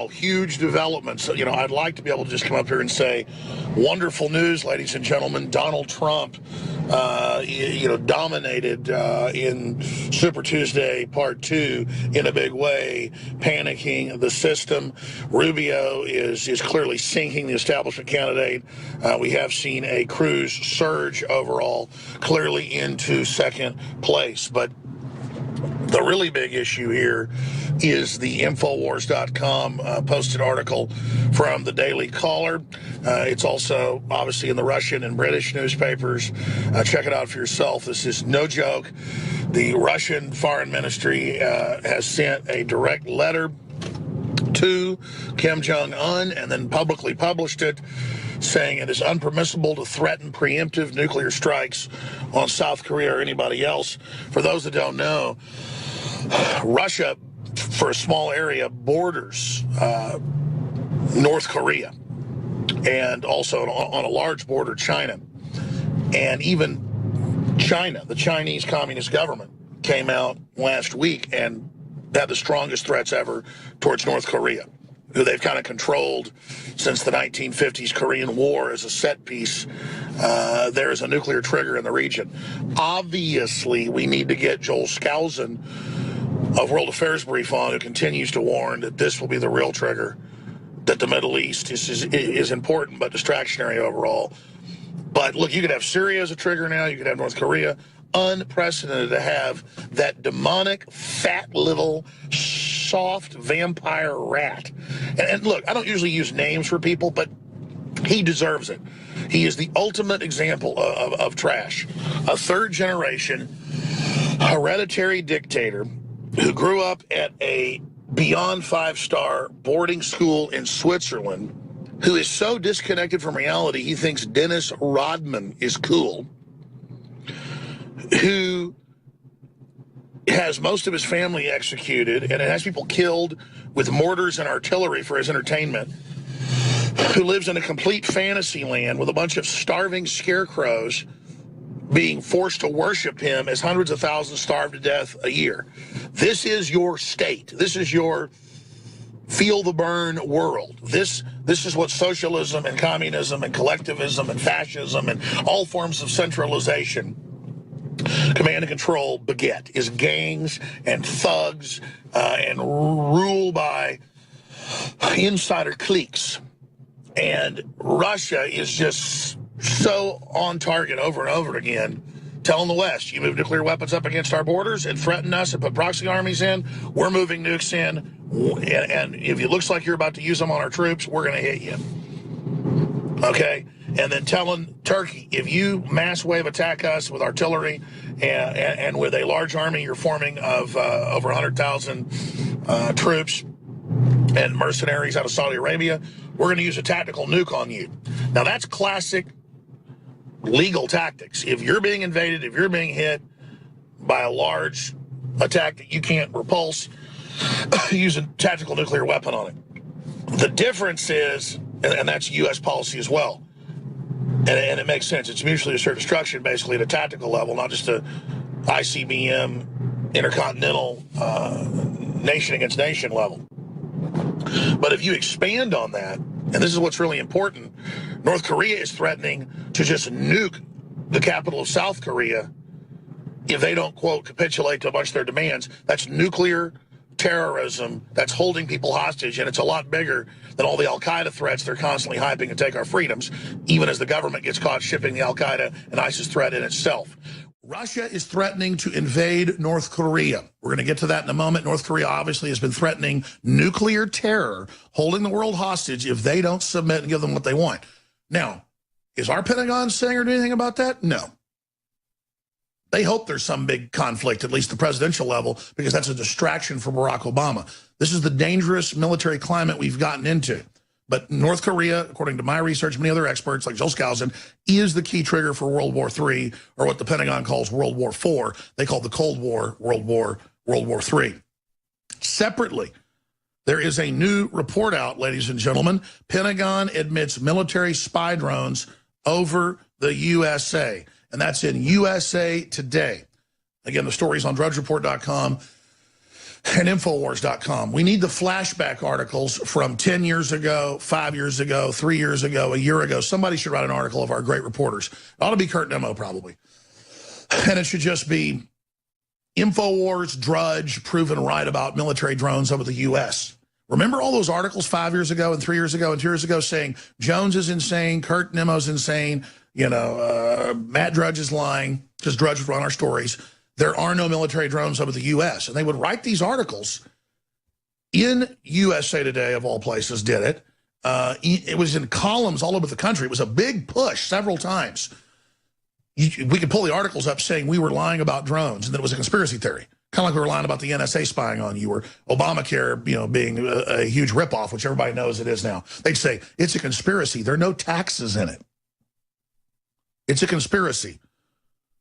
Wow, huge developments. You know, I'd like to be able to just come up here and say, wonderful news, ladies and gentlemen. Donald Trump, dominated in Super Tuesday Part 2 in a big way, panicking the system. Rubio is clearly sinking the establishment candidate. We have seen a Cruz surge overall, clearly into second place. But the really big issue here is the Infowars.com posted article from the Daily Caller. It's also obviously in the Russian and British newspapers. Check it out for yourself. This is no joke. The Russian Foreign Ministry has sent a direct letter to Kim Jong-un and then publicly published it, saying it is unpermissible to threaten preemptive nuclear strikes on South Korea or anybody else. For those that don't know, Russia, for a small area, borders North Korea, and also on a large border, China. And even China, the Chinese Communist government, came out last week and had the strongest threats ever towards North Korea, who they've kind of controlled since the 1950s Korean War as a set piece. There is a nuclear trigger in the region. Obviously, we need to get Joel Skousen of World Affairs Brief on, who continues to warn that this will be the real trigger, that the Middle East is important but distractionary overall. But look, you could have Syria as a trigger now, you could have North Korea. Unprecedented to have that demonic, fat little, soft vampire rat. And look, I don't usually use names for people, but he deserves it. He is the ultimate example of trash. A third-generation hereditary dictator who grew up at a beyond five-star boarding school in Switzerland, who is so disconnected from reality he thinks Dennis Rodman is cool, who has most of his family executed and has people killed with mortars and artillery for his entertainment, who lives in a complete fantasy land with a bunch of starving scarecrows being forced to worship him as hundreds of thousands starve to death a year. This is your state. This is your feel the burn world. This is what socialism and communism and collectivism and fascism and all forms of centralization, command and control beget, is gangs and thugs and rule by insider cliques. And Russia is just so on target over and over again, telling the West, you move nuclear weapons up against our borders and threaten us and put proxy armies in, we're moving nukes in, and if it looks like you're about to use them on our troops, we're going to hit you. Okay? And then telling Turkey, if you mass wave attack us with artillery and with a large army you're forming of over 100,000 troops and mercenaries out of Saudi Arabia, we're going to use a tactical nuke on you. Now, that's classic legal tactics. If you're being invaded, if you're being hit by a large attack that you can't repulse, use a tactical nuclear weapon on it. The difference is, and that's U.S. policy as well, and it makes sense. It's mutually assured destruction, basically, at a tactical level, not just a ICBM, intercontinental, nation against nation level. But if you expand on that, and this is what's really important, North Korea is threatening to just nuke the capital of South Korea if they don't, quote, capitulate to a bunch of their demands. That's nuclear terrorism. That's holding people hostage, and it's a lot bigger than all the Al-Qaeda threats they're constantly hyping to take our freedoms, even as the government gets caught shipping the Al-Qaeda and ISIS threat in itself. Russia is threatening to invade North Korea. We're going to get to that in a moment. North Korea obviously has been threatening nuclear terror, holding the world hostage if they don't submit and give them what they want. Now, is our Pentagon saying or doing anything about that? No. They hope there's some big conflict, at least the presidential level, because that's a distraction for Barack Obama. This is the dangerous military climate we've gotten into. But North Korea, according to my research, many other experts like Joel Skousen, is the key trigger for World War III, or what the Pentagon calls World War IV. They call the Cold War World War III. Separately, there is a new report out, ladies and gentlemen. Pentagon admits military spy drones over the USA, and that's in USA Today. Again, the story's on drudgereport.com. and Infowars.com. We need the flashback articles from 10 years ago, 5 years ago, 3 years ago, a year ago. Somebody should write an article of our great reporters. It ought to be Kurt Nimmo, probably. And it should just be Infowars, Drudge, proven right about military drones over the U.S. Remember all those articles 5 years ago and 3 years ago and 2 years ago saying Jones is insane, Kurt Nimmo's insane, Matt Drudge is lying, because Drudge would run our stories. There are no military drones over the U.S. And they would write these articles in USA Today, of all places, did it. It was in columns all over the country. It was a big push several times. We could pull the articles up saying we were lying about drones and that it was a conspiracy theory. Kind of like we were lying about the NSA spying on you or Obamacare, being a huge ripoff, which everybody knows it is now. They'd say, it's a conspiracy. There are no taxes in it. It's a conspiracy.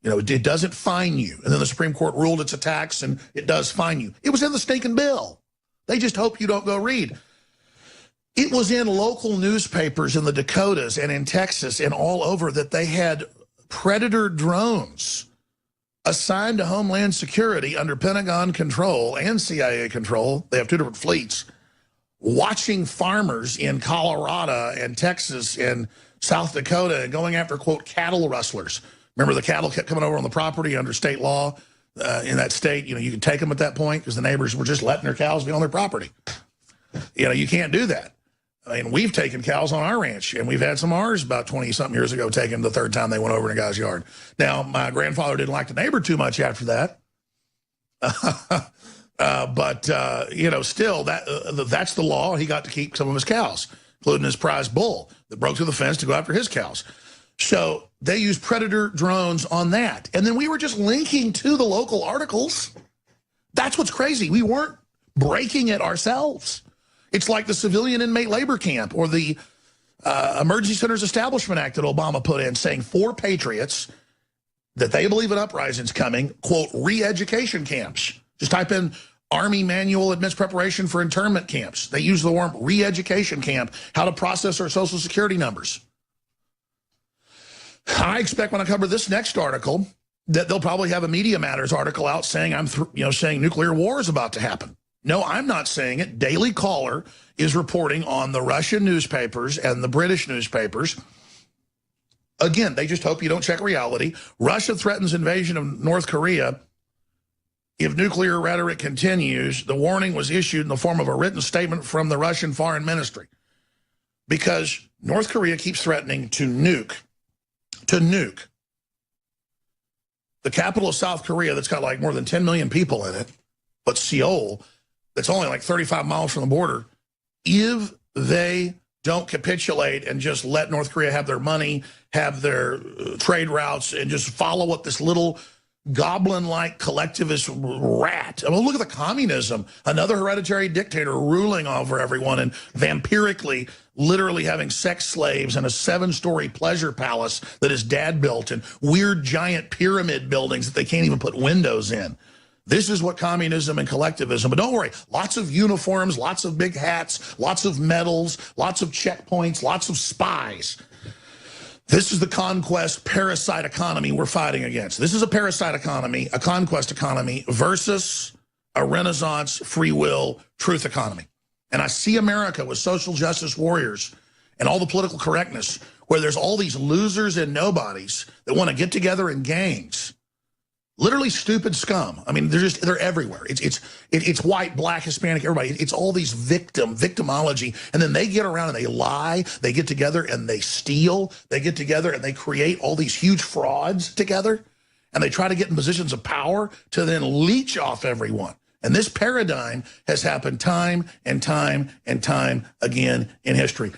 It doesn't fine you. And then the Supreme Court ruled it's a tax and it does fine you. It was in the stinking bill. They just hope you don't go read. It was in local newspapers in the Dakotas and in Texas and all over that they had Predator drones assigned to Homeland Security under Pentagon control and CIA control. They have two different fleets, watching farmers in Colorado and Texas and South Dakota and going after, quote, cattle rustlers. Remember, the cattle kept coming over on the property under state law in that state. You could take them at that point because the neighbors were just letting their cows be on their property. You can't do that. I mean, we've taken cows on our ranch, and we've had some ours about 20-something years ago taken the third time they went over in a guy's yard. Now, my grandfather didn't like the neighbor too much after that. Still, that's the law. He got to keep some of his cows, including his prize bull that broke through the fence to go after his cows. So they used Predator drones on that. And then we were just linking to the local articles. That's what's crazy. We weren't breaking it ourselves. It's like the civilian inmate labor camp or the Emergency Centers Establishment Act that Obama put in saying for patriots that they believe an uprising's coming, quote, re-education camps. Just type in Army Manual Admits Preparation for Internment Camps. They use the word re-education camp, how to process our Social Security numbers. I expect when I cover this next article that they'll probably have a Media Matters article out saying saying nuclear war is about to happen. No, I'm not saying it. Daily Caller is reporting on the Russian newspapers and the British newspapers. Again, they just hope you don't check reality. Russia threatens invasion of North Korea. If nuclear rhetoric continues, the warning was issued in the form of a written statement from the Russian Foreign Ministry. Because North Korea keeps threatening to nuke the capital of South Korea that's got like more than 10 million people in it, but Seoul, that's only like 35 miles from the border, if they don't capitulate and just let North Korea have their money, have their trade routes, and just follow what this little goblin-like collectivist rat. I mean, look at the communism. Another hereditary dictator ruling over everyone and vampirically, literally having sex slaves and a 7-story pleasure palace that his dad built and weird giant pyramid buildings that they can't even put windows in. This is what communism and collectivism, but don't worry, lots of uniforms, lots of big hats, lots of medals, lots of checkpoints, lots of spies. This is the conquest parasite economy we're fighting against. This is a parasite economy, a conquest economy versus a Renaissance, free will, truth economy. And I see America with social justice warriors and all the political correctness where there's all these losers and nobodies that want to get together in gangs. Literally stupid scum. I mean, they're everywhere. It's white, black, Hispanic, everybody. It's all these victimology. And then they get around and they lie. They get together and they steal. They get together and they create all these huge frauds together. And they try to get in positions of power to then leech off everyone. And this paradigm has happened time and time and time again in history.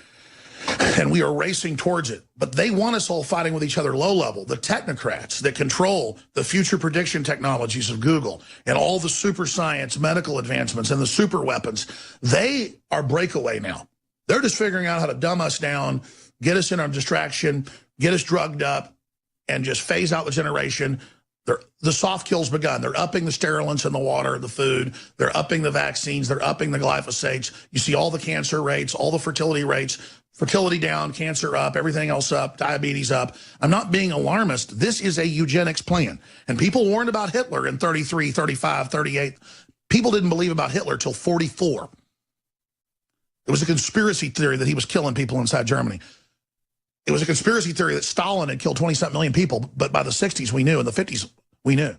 And we are racing towards it. But they want us all fighting with each other low level. The technocrats that control the future prediction technologies of Google and all the super science medical advancements and the super weapons, they are breakaway now. They're just figuring out how to dumb us down, get us in our distraction, get us drugged up, and just phase out the generation. The soft kill's begun. They're upping the sterilants in the water, the food. They're upping the vaccines. They're upping the glyphosates. You see all the cancer rates, all the fertility rates. Fertility down, cancer up, everything else up, diabetes up. I'm not being alarmist. This is a eugenics plan. And people warned about Hitler in 33, 35, 38. People didn't believe about Hitler till 44. It was a conspiracy theory that he was killing people inside Germany. It was a conspiracy theory that Stalin had killed 20-something million people, but by the 60s we knew, in the 50s we knew.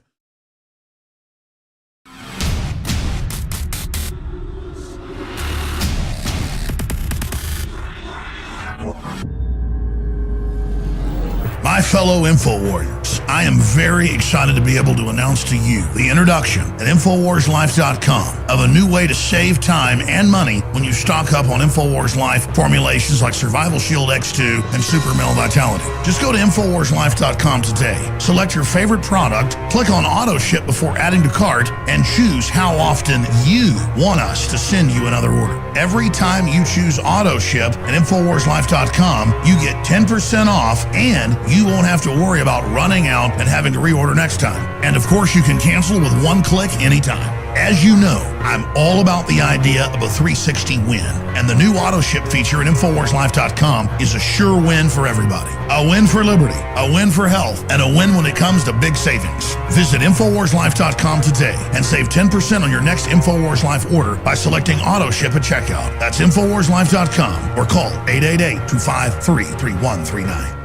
My fellow InfoWarriors, I am very excited to be able to announce to you the introduction at InfoWarsLife.com of a new way to save time and money when you stock up on InfoWars Life formulations like Survival Shield X2 and Super Male Vitality. Just go to InfoWarsLife.com today, select your favorite product, click on Auto Ship before adding to cart, and choose how often you want us to send you another order. Every time you choose Auto Ship at InfoWarsLife.com, you get 10% off, and you won't have to worry about running out and having to reorder next time. And of course, you can cancel with one click anytime. As you know, I'm all about the idea of a 360 win, and the new auto ship feature at InfoWarsLife.com is a sure win for everybody. A win for liberty, a win for health, and a win when it comes to big savings. Visit InfoWarsLife.com today and save 10% on your next InfoWars Life order by selecting auto ship at checkout. That's InfoWarsLife.com or call 888-253-3139.